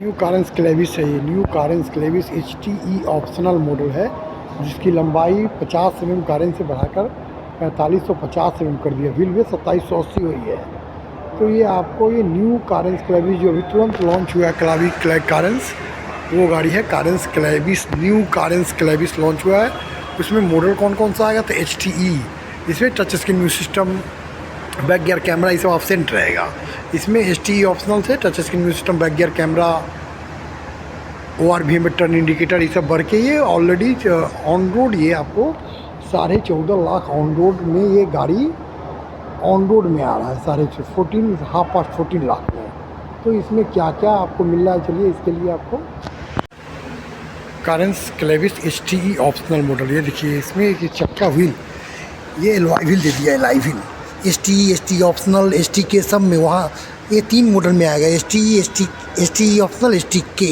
New Carens Clavis है ये। New Carens Clavis HTE optional model है जिसकी लंबाई 50 mm कारेंस से बढ़ाकर 4550 mm कर दिया। व्हील बेस 2780 हुई है। तो ये आपको ये न्यू कारेंस क्लेविस जो अभी तुरंत लॉन्च हुआ है कारेंस, वो गाड़ी है Carens Clavis. New Carens Clavis launch हुआ है। उसमें मॉडल कौन कौन सा आएगा? तो HTE, इसमें touch screen music system, back gear camera, ये सब ऑप्शेंट रहेगा। इसमें HTE ऑप्शनल से touch screen music system, back gear camera, ORVM में टर्न इंडिकेटर, ये सब बढ़ के ये ऑलरेडी ऑन रोड ये आपको 14.5 लाख ऑन रोड में ये गाड़ी ऑन रोड में आ रहा है। 14 लाख में। तो इसमें क्या क्या आपको मिल रहा है, चलिए इसके लिए आपको Carens Clavis HTE optional model, ये देखिए इसमें ये चक्का व्हील, ये एलॉय व्हील दे दिया है। Alloy wheel HTE optional, HTK सब में, वहाँ ये 3 मॉडल में आएगा। HTE optional, HTK।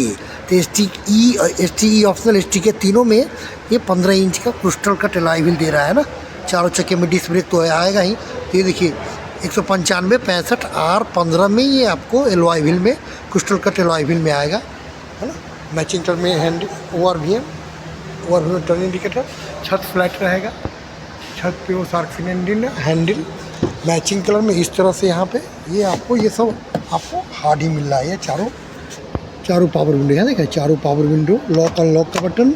तो HTE ऑप्शनल, HTK तीनों में ये 15 इंच का क्रिस्टल कट एलॉय व्हील दे रहा है ना। चारों चक्के में डिस्क ब्रेक तो आएगा ही। तो ये देखिए 195 65 R15 में ये आपको एलॉय व्हील में, क्रिस्टल कट एलॉय व्हील में आएगा, है ना। मैचिंग टर्न में हैंड ORVM टर्न इंडिकेटर, छत फ्लैट रहेगा, छत पे वो shark fin handle matching colour में इस तरह से। यहाँ पे ये आपको ये सब आपको हार्ड ही मिल रहा है। ये चारों पावर विंडो है, देखा, चारों पावर विंडो, लॉक अनलॉक का बटन,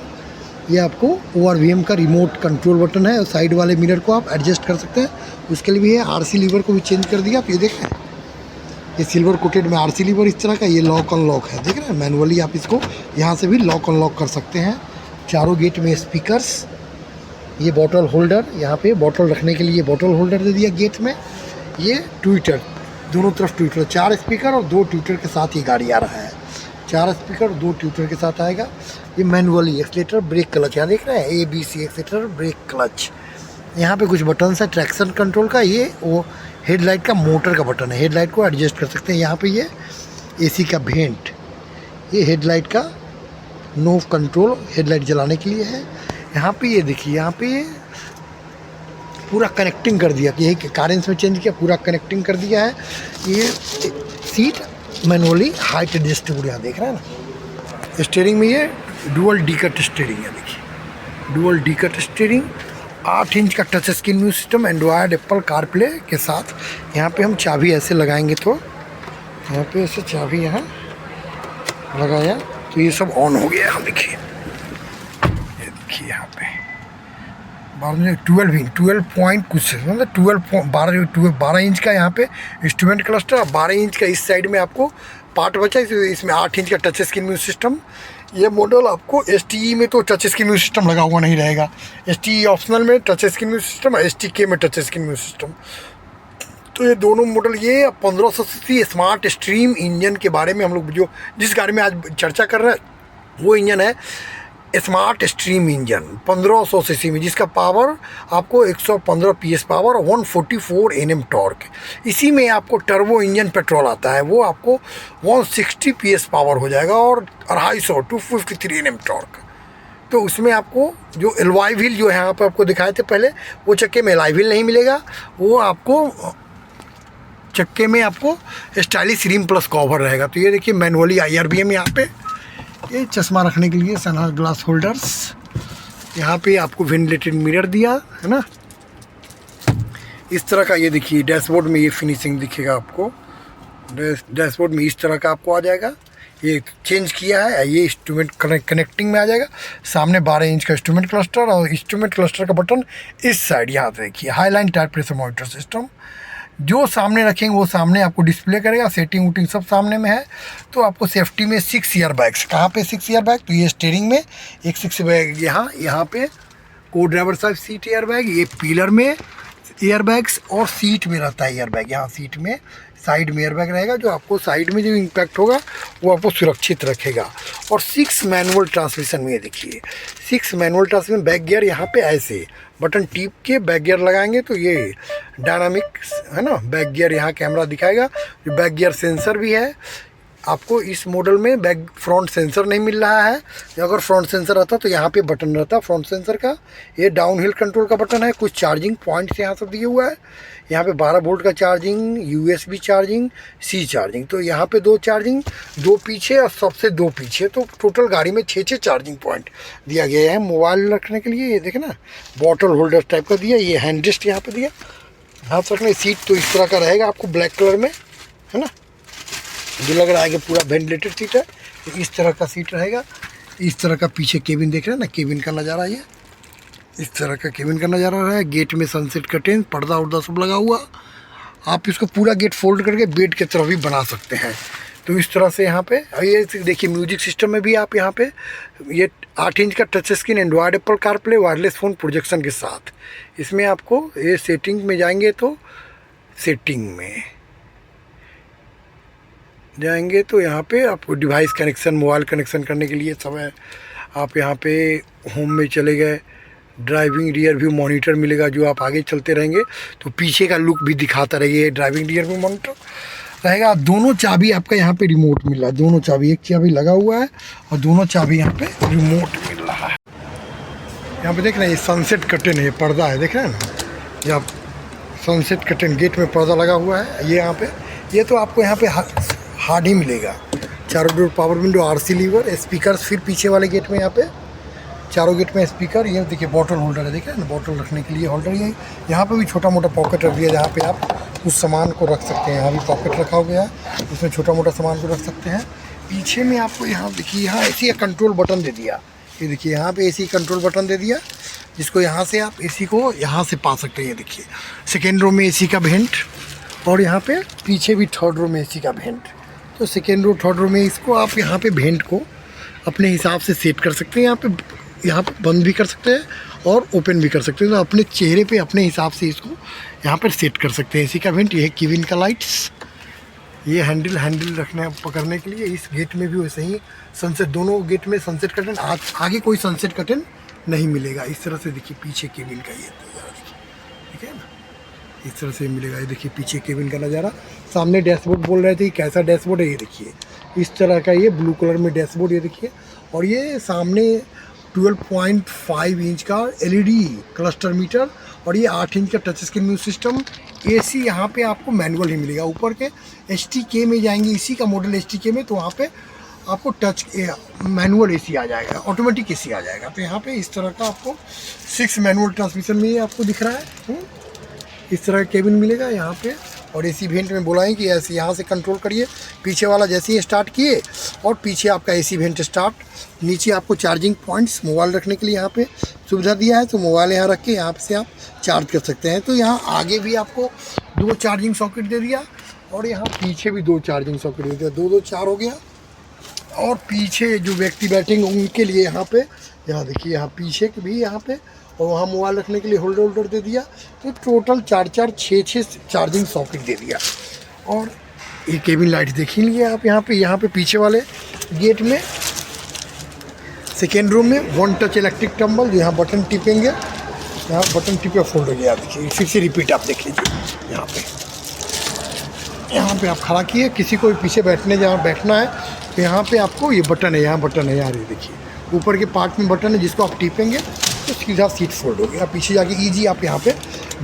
ये आपको ORVM का रिमोट कंट्रोल बटन है। और साइड वाले मिरर को आप एडजस्ट कर सकते हैं, उसके लिए भी है। RC लीवर को भी चेंज कर दिया आप, ये देख रहे हैं, ये सिल्वर कोटेड में RC लीवर इस तरह का। ये लॉक अनलॉक है, देख रहे हैं, मैनुअली आप इसको यहाँ से भी लॉक अनलॉक कर सकते हैं। चारों गेट में स्पीकर्स, ये बॉटल होल्डर, यहाँ पे बॉटल रखने के लिए बॉटल होल्डर दे दिया गेट में। ये ट्विटर, दोनों तरफ ट्विटर, 4 स्पीकर और 2 ट्विटर के साथ ये गाड़ी आ रहा है। 4 स्पीकर 2 ट्विटर के साथ आएगा। ये मैनुअली एक्सीलेटर, ब्रेक, क्लच, यहाँ देख रहे हैं, ABC एक्सीलेटर, ब्रेक, क्लच। यहाँ पे कुछ बटन है ट्रैक्शन कंट्रोल का। ये वो हेडलाइट का मोटर का बटन है, हेडलाइट को एडजस्ट कर सकते हैं। यहाँ पे ये AC का वेंट, ये हेडलाइट का नोव कंट्रोल, हेडलाइट जलाने के लिए है। यहाँ पे ये देखिए, यहाँ पे ये पूरा कनेक्टिंग कर दिया, यही कारेंस में चेंज किया, पूरा कनेक्टिंग कर दिया है। ये सीट मैनुअली हाइट एडजस्टेबल, यहाँ देख रहे हैं ना। स्टीयरिंग में ये डुअल डीकट स्टीयरिंग है, देखिए डुअल डीकट स्टीयरिंग, 8 इंच का touch screen music system, Android Apple CarPlay के साथ। यहाँ पे हम चाबी ऐसे लगाएंगे तो यहाँ पे ऐसे चाबी यहाँ लगाया तो ये सब ऑन हो गया। यहाँ देखिए, ये देखिए यहाँ पे बाद में 12 पॉइंट कुछ, मतलब 12 इंच का यहाँ पे इंस्ट्रूमेंट क्लस्टर, 12 इंच का इस साइड में आपको पार्ट बचा। इसमें 8 इंच का टच स्क्रीन म्यूजिक सिस्टम। ये मॉडल आपको HTE में तो टच स्क्रीन म्यूजिक सिस्टम लगा हुआ नहीं रहेगा। HTE ऑप्शनल में touch screen music system, HTK में टच स्क्रीन म्यूजिक सिस्टम। तो ये दोनों मॉडल, ये 1500 cc स्मार्ट स्ट्रीम इंजन के बारे में हम लोग जिस गाड़ी में आज चर्चा कर रहे हैं वो इंजन है स्मार्ट स्ट्रीम इंजन 1500 cc में, जिसका पावर आपको 115 PS पावर और 144 Nm टॉर्क। इसी में आपको टर्बो इंजन पेट्रोल आता है, वो आपको 160 PS पावर हो जाएगा और 253 Nm टॉर्क। तो उसमें आपको जो एलॉय व्हील जो है यहाँ पर आपको दिखाए थे पहले, वो चक्के में एलॉय व्हील नहीं मिलेगा, वो आपको चक्के में आपको स्टाइलिश रिम प्लस कवर रहेगा। तो ये देखिए मैनुअली IRBM, यहाँ पे ये चश्मा रखने के लिए सन ग्लास होल्डर्स, यहाँ पे आपको वेंटिलेटेड मिरर दिया है ना, इस तरह का। ये देखिए डैशबोर्ड में ये फिनिशिंग दिखेगा आपको, डैशबोर्ड में इस तरह का आपको आ जाएगा। ये चेंज किया है, ये इंस्ट्रूमेंट कनेक्टिंग में आ जाएगा। सामने 12 इंच का इंस्ट्रूमेंट क्लस्टर और इंस्ट्रूमेंट क्लस्टर का बटन इस साइड, यहाँ देखिए highline tyre pressure monitor system. जो सामने रखेंगे वो सामने आपको डिस्प्ले करेगा, सेटिंग वूटिंग सब सामने में है। तो आपको सेफ्टी में 6 ईयर बैग्स, कहाँ पे 6 ईयर बैग? तो ये स्टीयरिंग में एक 6 बैग, यहाँ पे को driver side seat air bag, ये पिलर में एयर बैग्स और सीट में रहता है एयर बैग। यहाँ सीट में साइड में एयर बैग रहेगा, जो आपको साइड में जो इम्पैक्ट होगा वो आपको सुरक्षित रखेगा। और 6 मैनुअल ट्रांसमिशन में, देखिए 6 मैनुअल ट्रांसमिशन। बैक गियर यहाँ पे ऐसे बटन टिप के बैक गियर लगाएंगे तो ये डायनामिक है ना, बैक गियर यहाँ कैमरा दिखाएगा। बैक गियर सेंसर भी है, आपको इस मॉडल में बैक फ्रंट सेंसर नहीं मिल रहा है। अगर फ्रंट सेंसर रहता तो यहाँ पे बटन रहता फ्रंट सेंसर का। ये डाउन हिल कंट्रोल का बटन है। कुछ चार्जिंग पॉइंट्स यहाँ सब दिए हुआ है। यहाँ पे 12 वोल्ट का charging, USB charging, C charging. तो यहाँ पे 2 चार्जिंग, 2 पीछे और सबसे 2 पीछे, तो टोटल गाड़ी में 6 चार्जिंग पॉइंट दिया गया है। मोबाइल रखने के लिए ये देखे ना, बॉटल होल्डर टाइप का दिया। ये हैंड रेस्ट यहाँ पे दिया, हाथ रखने। सीट तो इस तरह का रहेगा आपको ब्लैक कलर में, है ना, जो लग रहा है कि पूरा वेंटिलेटेड सीट है। तो इस तरह का सीट रहेगा। इस तरह का पीछे केबिन देख रहे हैं ना, केबिन का नज़ारा ये इस तरह का केबिन का नज़ारा रहा है। गेट में सनसेट कर्टेन, पर्दा उर्दा सब लगा हुआ। आप इसको पूरा गेट फोल्ड करके बेड की तरफ भी बना सकते हैं। तो इस तरह से यहाँ पे ये देखिए, म्यूजिक सिस्टम में भी आप यहाँ पे ये 8 इंच का touch screen, Android, Apple CarPlay, wireless phone projection के साथ। इसमें आपको ये सेटिंग में जाएंगे तो सेटिंग में जाएंगे तो यहाँ पे आपको डिवाइस कनेक्शन, मोबाइल कनेक्शन करने के लिए सब है। आप यहाँ पे होम में चले गए, ड्राइविंग रियर व्यू मॉनिटर मिलेगा। जो आप आगे चलते रहेंगे तो पीछे का लुक भी दिखाता रहेगा। ड्राइविंग रियर व्यू मॉनिटर रहेगा। दोनों चाबी आपका यहाँ पे रिमोट मिल रहा है। दोनों चाबी, एक चाबी लगा हुआ है और दोनों चाबी यहाँ पे रिमोट मिल रहा है। यहाँ पे देख रहे हैं, ये सनसेट कर्टेन है, पर्दा है, देख रहे हैं ना, जब सनसेट कर्टेन गेट में पर्दा लगा हुआ है। ये यहाँ पे ये तो आपको यहाँ पे हार्ड ही मिलेगा। चारों door power window, RC lever, speakers. फिर पीछे वाले गेट में यहाँ पे चारों गेट में स्पीकर। ये देखिए बॉटल होल्डर है, देखिए ना, बॉटल रखने के लिए होल्डर। ये यहाँ पे भी छोटा मोटा पॉकेट रख दिया, जहाँ पे आप उस सामान को रख सकते हैं। यहाँ भी पॉकेट रखा गया है, उसमें छोटा मोटा सामान को रख सकते हैं। पीछे में आपको यहाँ देखिए, यहाँ AC का कंट्रोल बटन दे दिया। ये देखिए यहाँ पे AC कंट्रोल बटन दे दिया, जिसको यहाँ से आप AC को यहाँ से पा सकते हैं। ये देखिए सेकेंड रो में AC का वेंट, और यहाँ पे पीछे भी थर्ड रो में AC का वेंट। तो सेकेंड रो थर्ड रो में इसको आप यहाँ पे वेंट को अपने हिसाब से सेट कर सकते हैं। यहाँ पे बंद भी कर सकते हैं और ओपन भी कर सकते हैं। तो अपने चेहरे पे अपने हिसाब से इसको यहाँ पर सेट कर सकते हैं। AC का वेंट, ये केबिन का लाइट्स, ये हैंडल रखने पकड़ने के लिए। इस गेट में भी वैसे ही सनसेट, दोनों गेट में सनसेट कर्टेन। आगे कोई सनसेट कर्टेन नहीं मिलेगा। इस तरह से देखिए पीछे केबिन का ये नज़ारा देखिए, ठीक है ना, इस तरह से मिलेगा। ये देखिए पीछे केबिन का नज़ारा। सामने डैशबोर्ड बोल रहे थे, कैसा डैशबोर्ड है, ये देखिए इस तरह का, ये ब्लू कलर में डैशबोर्ड, ये देखिए। और ये सामने 12.5 इंच का LED क्लस्टर मीटर, और ये 8 इंच का touch screen music system. AC यहाँ पे आपको मैनुअल ही मिलेगा। ऊपर के STK में जाएंगे, इसी का मॉडल STK में, तो वहाँ पे आपको टच मैनुअल AC आ जाएगा, ऑटोमेटिक AC आ जाएगा। तो यहाँ पे इस तरह का आपको 6 मैनुअल ट्रांसमिशन में ये आपको दिख रहा है। इस तरह का केबिन मिलेगा यहाँ पे। और AC वेंट में बोला है कि ऐसे यहाँ से कंट्रोल करिए, पीछे वाला जैसे ही स्टार्ट किए और पीछे आपका AC वेंट स्टार्ट। नीचे आपको चार्जिंग पॉइंट्स, मोबाइल रखने के लिए यहाँ पे सुविधा दिया है। तो मोबाइल यहाँ रख के यहाँ से आप चार्ज कर सकते हैं। तो यहाँ आगे भी आपको 2 चार्जिंग सॉकेट दे दिया, और यहाँ पीछे भी 2 चार्जिंग सॉकेट दे दिया। 2 4 हो गया। और पीछे जो व्यक्ति बैठेंगे उनके लिए यहाँ पे, यहाँ देखिए, यहाँ पीछे भी यहाँ पे, और वहाँ मोबाइल रखने के लिए होल्डर दे दिया। तो टोटल 4 6 चार्जिंग सॉकेट दे दिया। और ये केबिन लाइट देख ही लिए आप। यहाँ पे पीछे वाले गेट में सेकेंड रूम में 1 टच इलेक्ट्रिक टम्बल, यहाँ बटन टिपेंगे, यहाँ बटन टिपे फोल्ड हो गया। आप देखिए, फिर से रिपीट आप देख लीजिए। यहाँ पे आप खड़ा किए, किसी को पीछे जहाँ बैठना है तो यहाँ पे आपको ये बटन है, यहाँ बटन है यार, ये देखिए ऊपर के पार्ट में बटन है, जिसको आप टिपेंगे तो सीधा सीट फोल्ड हो गया। पीछे जाके ईजी आप यहाँ पे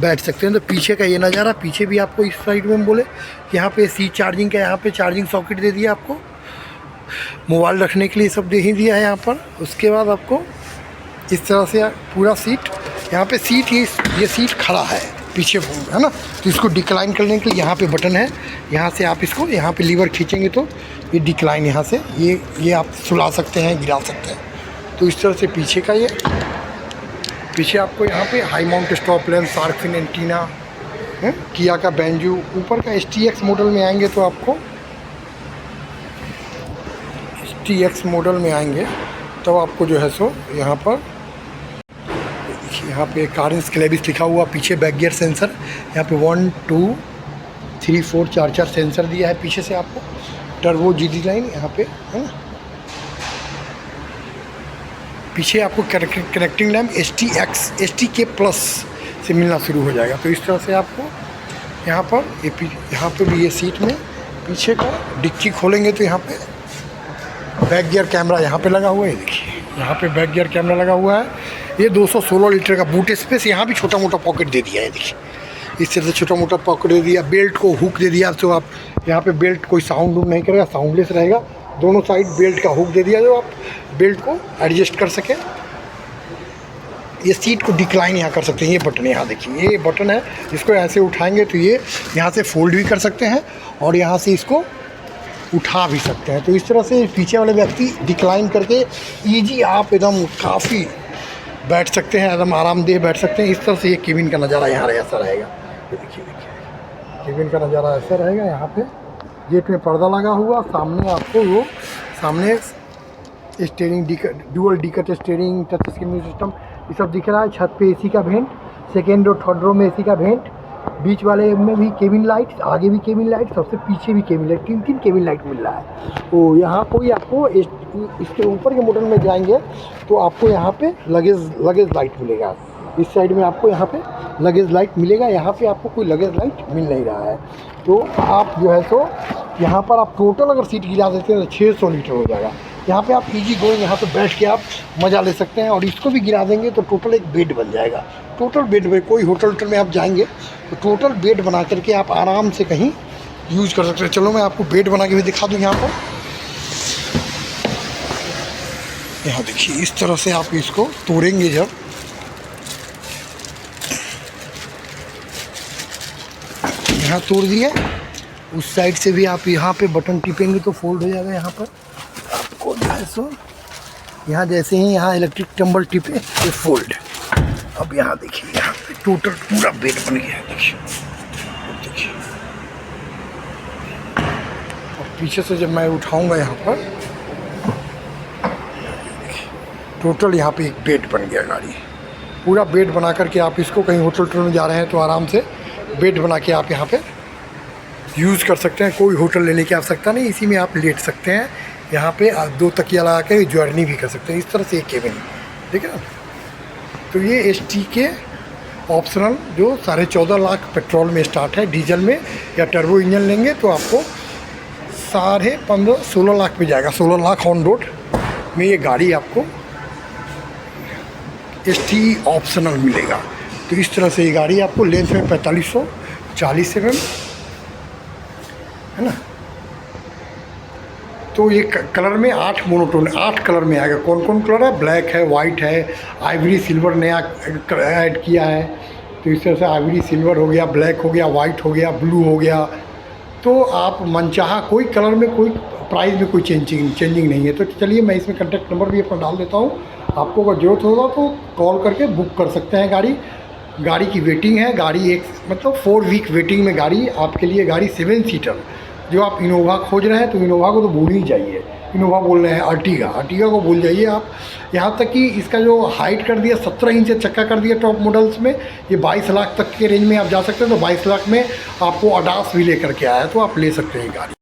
बैठ सकते हैं। तो पीछे का ये नज़ारा। पीछे भी आपको इस साइड में बोले कि यहाँ पे C चार्जिंग का, यहाँ पे चार्जिंग सॉकेट दे दिया आपको, मोबाइल रखने के लिए सब दे ही दिया है यहाँ पर। उसके बाद आपको इस तरह से पूरा सीट, यहाँ पे सीट, ये सीट खड़ा है पीछे, है ना। तो इसको डिक्लाइन करने के लिए यहाँ पे बटन है, यहाँ से आप इसको यहाँ पे लीवर खींचेंगे तो ये डिक्लाइन, यहाँ से ये आप सुला सकते हैं, गिरा सकते हैं। तो इस तरह से पीछे का ये, पीछे आपको यहाँ पे high mount stop lamp, shark fin antenna, Kia का बैंजू। ऊपर का STX मॉडल में आएंगे तो आपको STX मॉडल में आएंगे तो आपको जो है सो यहाँ पर यहाँ पे कारंस क्लेबिस लिखा हुआ, पीछे बैक गियर सेंसर, यहाँ पे 1 2 3 4 4 सेंसर दिया है पीछे से आपको। टर्बो GD लाइन यहाँ पे, है ना। पीछे आपको कनेक्टिंग लैम्प STK प्लस से मिलना शुरू हो जाएगा। तो इस तरह से आपको यहाँ पर भी ये सीट में पीछे का डिक्की खोलेंगे तो यहाँ पे बैक गियर कैमरा यहाँ पे लगा हुआ है। देखिए यहाँ पे बैक गियर कैमरा लगा हुआ है। ये 216 लीटर का बूट स्पेस, यहाँ भी छोटा मोटा पॉकेट दे दिया है। देखिए इस तरह से छोटा मोटा पॉकेट दे दिया, बेल्ट को हुक दे दिया, तो आप यहाँ पे बेल्ट कोई साउंड नहीं करेगा, साउंडलेस रहेगा। दोनों साइड बेल्ट का हुक दे दिया जो आप बेल्ट को एडजस्ट कर सकें। ये सीट को डिक्लाइन यहाँ कर सकते हैं, ये बटन यहाँ देखिए, ये बटन है, इसको ऐसे उठाएंगे तो ये यहाँ से फोल्ड भी कर सकते हैं और यहाँ से इसको उठा भी सकते हैं। तो इस तरह से पीछे वाले व्यक्ति डिक्लाइन करके ईजी आप एकदम काफ़ी बैठ सकते हैं, एकदम आरामदेह बैठ सकते हैं। इस तरह से ये केबिन का नज़ारा यहाँ ऐसा रहेगा। ये देखिए केबिन का नज़ारा ऐसा रहेगा। यहाँ पे गेट में पर्दा लगा हुआ, सामने आपको वो सामने स्टीयरिंग डुअल डिकट steering, touch screen music system ये सब दिख रहा है। छत पे एसी का वेंट, सेकेंड और थर्ड रो में एसी का वेंट, बीच वाले में भी केबिन लाइट, आगे भी केबिन लाइट, सबसे पीछे भी केबिन लाइट, 3 केबिन लाइट मिल रहा है। तो यहाँ कोई आपको इसके ऊपर के मॉडल में जाएंगे तो आपको यहाँ पे लगेज लाइट मिलेगा। इस साइड में आपको यहाँ पे लगेज लाइट मिलेगा, यहाँ पे आपको कोई लगेज लाइट मिल नहीं रहा है। तो आप जो है सो यहाँ पर आप टोटल अगर सीट गिरा देते हैं तो 600 लीटर हो जाएगा। यहाँ पे आप इजी गोइंग यहाँ पे बैठ के आप मज़ा ले सकते हैं। और इसको भी गिरा देंगे तो टोटल एक बेड बन जाएगा। टोटल बेड में कोई होटल में आप जाएंगे तो टोटल बेड बना करके आप आराम से कहीं यूज़ कर सकते हैं। चलो मैं आपको बेड बना के भी दिखा दूँ। यहाँ पर यहाँ देखिए इस तरह से आप इसको तोड़ेंगे, जब यहाँ तोड़ दिए, उस साइड से भी आप यहाँ पे बटन टिपेंगे तो फोल्ड हो जाएगा। यहाँ पर आपको जो है सो यहाँ जैसे ही यहाँ इलेक्ट्रिक टम्बल टिपे ये फोल्ड। अब यहाँ देखिए यहाँ पे टोटल पूरा बेड बन गया है। देखिए अब पीछे से जब मैं उठाऊंगा यहाँ पर टोटल यहाँ पे एक बेड बन गया। गाड़ी पूरा बेड बना करके आप इसको कहीं होटल में जा रहे हैं तो आराम से बेड बना के आप यहाँ पे यूज़ कर सकते हैं। कोई होटल लेने की आवश्यकता नहीं, इसी में आप लेट सकते हैं। यहाँ पे 2 तकिया लगा के जर्नी भी कर सकते हैं। इस तरह से एक केबिन, ठीक है। तो ये ST के ऑप्शनल जो 14.5 लाख पेट्रोल में स्टार्ट है, डीजल में या टर्बो इंजन लेंगे तो आपको 16 लाख पे जाएगा। 16 लाख ऑन रोड में ये गाड़ी आपको ST ऑप्शनल मिलेगा। तो इस तरह से ये गाड़ी आपको लेंथ में 4540 mm है ना। तो ये कलर में 8 मोनोटोन 8 कलर में आएगा। कौन कौन कलर है? ब्लैक है, वाइट है, आइवरी सिल्वर नया ऐड किया है। तो इस तरह से आइवरी सिल्वर हो गया, ब्लैक हो गया, वाइट हो गया, ब्लू हो गया। तो आप मनचाहा कोई कलर में, कोई प्राइस में कोई चेंजिंग नहीं है। तो चलिए मैं इसमें कॉन्टैक्ट नंबर भी अपना डाल देता हूँ। आपको अगर ज़रूरत होगा तो कॉल करके बुक कर सकते हैं। गाड़ी की वेटिंग है। गाड़ी एक मतलब 4 वीक वेटिंग में गाड़ी आपके लिए, गाड़ी 7 सीटर। जो आप इनोवा खोज रहे हैं तो इनोवा को तो भूल ही जाइए, इनोवा बोल रहे हैं, अर्टिगा को भूल जाइए आप। यहाँ तक कि इसका जो हाइट कर दिया 17 इंच चक्का कर दिया टॉप मॉडल्स में। ये 22 लाख तक के रेंज में आप जा सकते हैं। तो 22 लाख में आपको अडास भी लेकर के आया, तो आप ले सकते हैं गाड़ी।